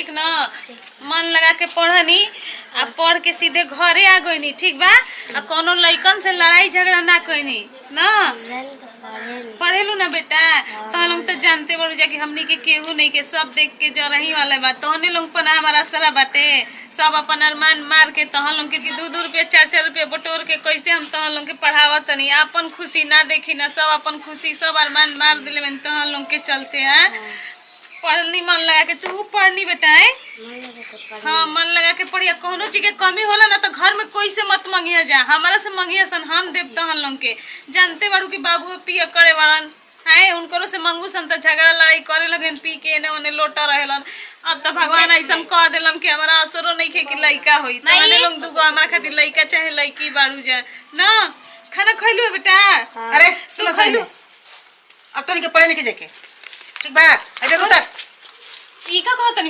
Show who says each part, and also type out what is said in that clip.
Speaker 1: ठीक ना। मन लगा के पढ़नी आ पढ़ के सीधे घरे आ गईनी ठीक बा। आ कोनो लइकन से लड़ाई झगड़ा ना कईनी ना। पढ़ेलू ना बेटा तो लोग तो जानते बड़ू जा कि हमनी के केहू नहीं के सब देख के जरही वाला बा। तोहने लोग पर हमारा सारा बाटे सब अपन अरमान मार के तहन लोग के 2-2 रुपया 4-4 रुपया बटोर के कैसे हम तहन लोग के पढ़ावत तनी। अपन खुशी ना देखी ना सब अपन खुशी सब अरमान मार दिले में तहन लोग के चलते हैं। पढ़नी मन लगा के तू पढ़नी बेटा है। हाँ मन लगा के पढ़िया। कोनो चीज के कमी होला ना तो घर में कोई से मत मंगिया जा। हमारा से मंगिया सन हम देव तहन लोग के। जानते बाड़ू कि बाबू पिया करे बड़न है उनको से मंगू सन तो झगड़ा लड़ाई करे लगन पी के ने ओने लोटा रहेलन। अब तो भगवान ऐसन कह देलन कि हमारा असरो नहीं खे कि लइका होई तने लोग दुगो हमारा खातिर लइका चाहे लइकी बाड़ू जा ना। खाना खइलू बेटा?
Speaker 2: अरे सुनो खइलू अब तो नहीं के पढ़े नहीं के जाके ठीक बा। अबे उतर
Speaker 1: ई का कहतनी